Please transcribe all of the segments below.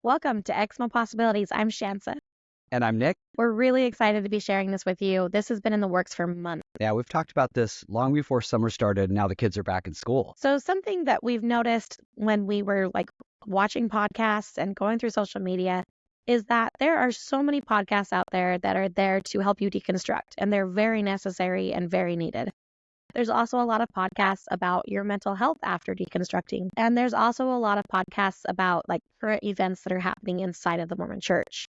Welcome to ExMo Possibilities. I'm Shansa. And I'm Nick. We're really excited to be sharing this with you. This has been in the works for months. Yeah, we've talked about this long before summer started, and now the kids are back in school. So something that we've noticed when we were watching podcasts and going through social media is that there are so many podcasts out there that are there to help you deconstruct, and they're very necessary and very needed. There's also a lot of podcasts about your mental health after deconstructing. And there's also a lot of podcasts about current events that are happening inside of the Mormon Church.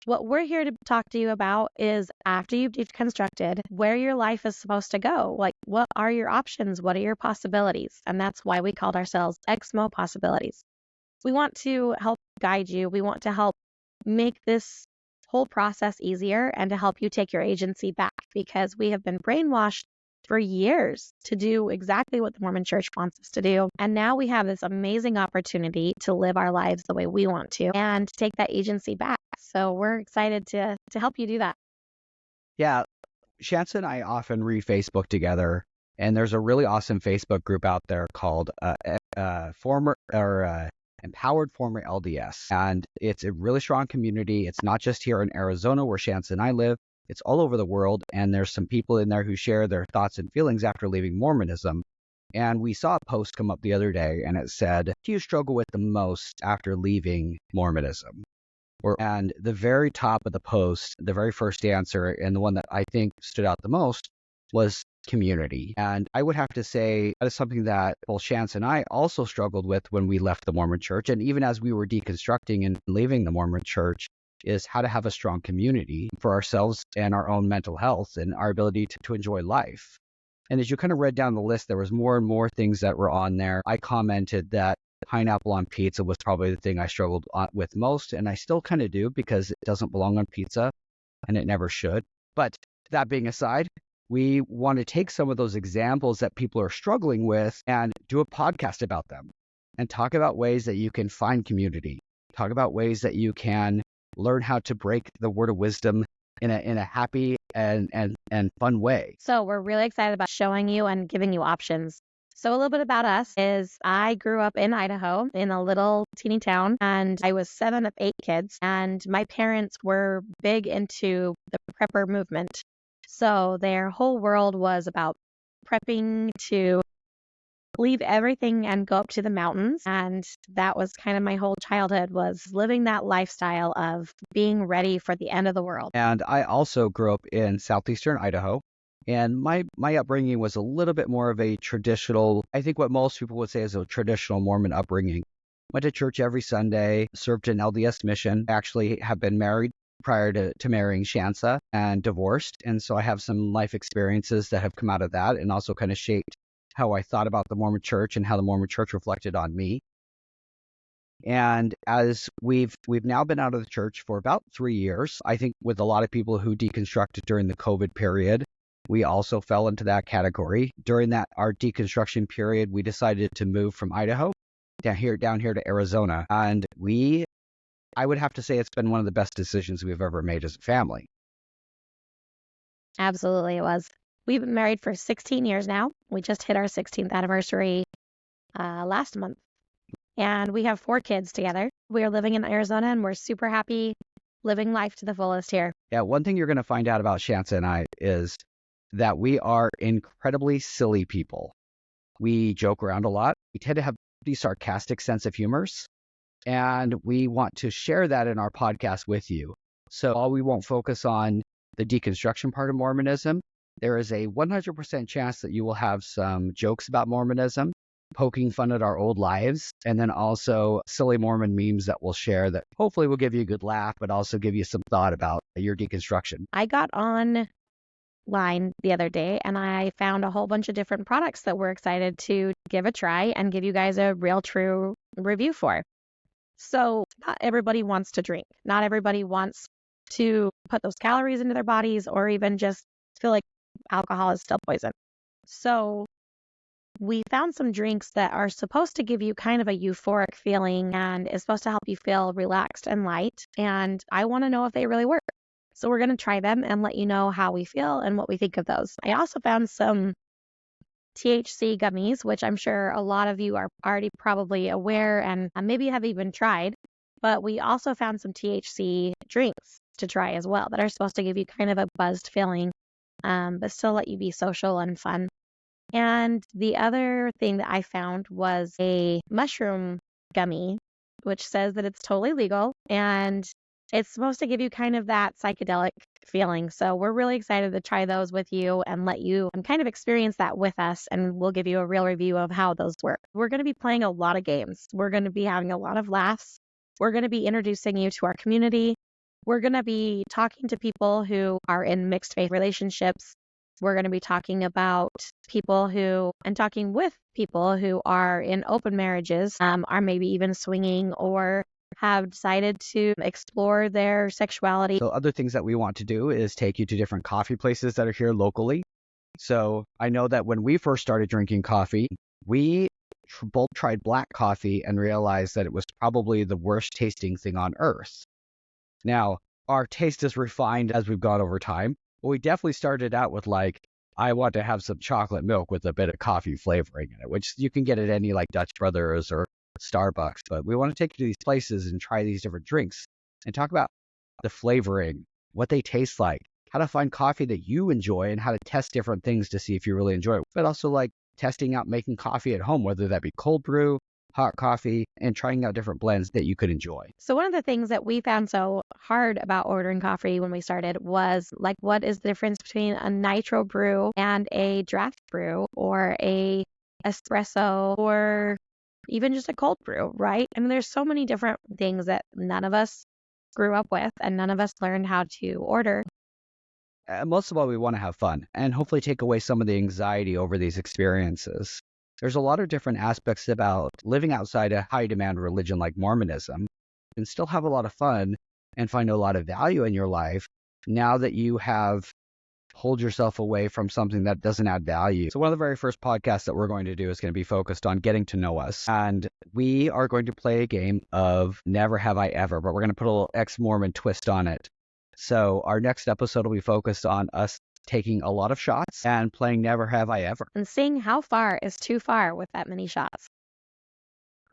What we're here to talk to you about is after you've deconstructed, where your life is supposed to go. What are your options? What are your possibilities? And that's why we called ourselves ExMo Possibilities. We want to help guide you. We want to help make this whole process easier and to help you take your agency back, because we have been brainwashed for years to do exactly what the Mormon Church wants us to do. And now we have this amazing opportunity to live our lives the way we want to and take that agency back. So we're excited to help you do that. Yeah, Shansa and I often read Facebook together, and there's a really awesome Facebook group out there called Empowered Former LDS. And it's a really strong community. It's not just here in Arizona where Shansa and I live. It's all over the world, and there's some people in there who share their thoughts and feelings after leaving Mormonism. And we saw a post come up the other day, and it said, "What do you struggle with the most after leaving Mormonism?" And the very top of the post, the very first answer, and the one that I think stood out the most, was community. And I would have to say that is something that both Shansa and I also struggled with when we left the Mormon Church, and even as we were deconstructing and leaving the Mormon Church, is how to have a strong community for ourselves and our own mental health and our ability to enjoy life. And as you kind of read down the list, there was more and more things that were on there. I commented that pineapple on pizza was probably the thing I struggled with most, and I still kind of do because it doesn't belong on pizza and it never should. But that being aside, we want to take some of those examples that people are struggling with and do a podcast about them and talk about ways that you can find community, talk about ways that you can learn how to break the word of wisdom in a happy and fun way. So we're really excited about showing you and giving you options. So a little bit about us is I grew up in Idaho in a little teeny town, and I was 7 of 8 kids, and my parents were big into the prepper movement. So their whole world was about prepping to leave everything and go up to the mountains. And that was kind of my whole childhood, was living that lifestyle of being ready for the end of the world. And I also grew up in southeastern Idaho. And my upbringing was a little bit more of a traditional, I think what most people would say is a traditional Mormon upbringing. Went to church every Sunday, served an LDS mission, actually have been married prior to marrying Shansa and divorced. And so I have some life experiences that have come out of that and also kind of shaped how I thought about the Mormon Church and how the Mormon Church reflected on me. And as we've now been out of the church for about 3 years, I think with a lot of people who deconstructed during the COVID period, we also fell into that category. During our deconstruction period, we decided to move from Idaho down here to Arizona. And I would have to say it's been one of the best decisions we've ever made as a family. Absolutely, it was. We've been married for 16 years now. We just hit our 16th anniversary last month. And we have 4 kids together. We are living in Arizona, and we're super happy living life to the fullest here. Yeah, one thing you're going to find out about Shansa and I is that we are incredibly silly people. We joke around a lot. We tend to have these sarcastic sense of humors, and we want to share that in our podcast with you. So while we won't focus on the deconstruction part of Mormonism, there is a 100% chance that you will have some jokes about Mormonism, poking fun at our old lives, and then also silly Mormon memes that we'll share that hopefully will give you a good laugh, but also give you some thought about your deconstruction. I got online the other day, and I found a whole bunch of different products that we're excited to give a try and give you guys a real true review for. So not everybody wants to drink. Not everybody wants to put those calories into their bodies or even just feel like alcohol is still poison. So we found some drinks that are supposed to give you kind of a euphoric feeling and is supposed to help you feel relaxed and light. And I want to know if they really work. So we're going to try them and let you know how we feel and what we think of those. I also found some THC gummies, which I'm sure a lot of you are already probably aware and maybe have even tried. But we also found some THC drinks to try as well that are supposed to give you kind of a buzzed feeling, but still let you be social and fun. And the other thing that I found was a mushroom gummy, which says that it's totally legal and it's supposed to give you kind of that psychedelic feeling. So we're really excited to try those with you and let you kind of experience that with us. And we'll give you a real review of how those work. We're going to be playing a lot of games. We're going to be having a lot of laughs. We're going to be introducing you to our community. We're going to be talking to people who are in mixed faith relationships. We're going to be talking about talking with people who are in open marriages, are maybe even swinging or have decided to explore their sexuality. So other things that we want to do is take you to different coffee places that are here locally. So I know that when we first started drinking coffee, we both tried black coffee and realized that it was probably the worst tasting thing on earth. Now, our taste is refined as we've gone over time. But we definitely started out with I want to have some chocolate milk with a bit of coffee flavoring in it, which you can get at any Dutch Brothers or Starbucks. But we want to take you to these places and try these different drinks and talk about the flavoring, what they taste like, how to find coffee that you enjoy, and how to test different things to see if you really enjoy it. But also testing out making coffee at home, whether that be cold brew, hot coffee, and trying out different blends that you could enjoy. So one of the things that we found so hard about ordering coffee when we started was what is the difference between a nitro brew and a draft brew or a espresso or even just a cold brew, right? I mean, there's so many different things that none of us grew up with and none of us learned how to order. Most of all, we want to have fun and hopefully take away some of the anxiety over these experiences. There's a lot of different aspects about living outside a high demand religion like Mormonism and still have a lot of fun and find a lot of value in your life now that you have pulled yourself away from something that doesn't add value. So one of the very first podcasts that we're going to do is going to be focused on getting to know us. And we are going to play a game of Never Have I Ever, but we're going to put a little ex-Mormon twist on it. So our next episode will be focused on us taking a lot of shots and playing Never Have I Ever. And seeing how far is too far with that many shots.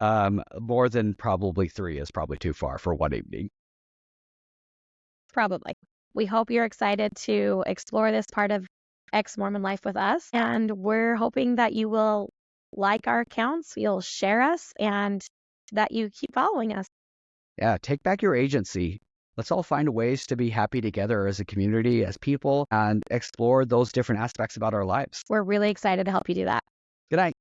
More than probably 3 is probably too far for one evening. Probably. We hope you're excited to explore this part of ex-Mormon life with us. And we're hoping that you will like our accounts, you'll share us, and that you keep following us. Yeah, take back your agency. Let's all find ways to be happy together as a community, as people, and explore those different aspects about our lives. We're really excited to help you do that. Good night.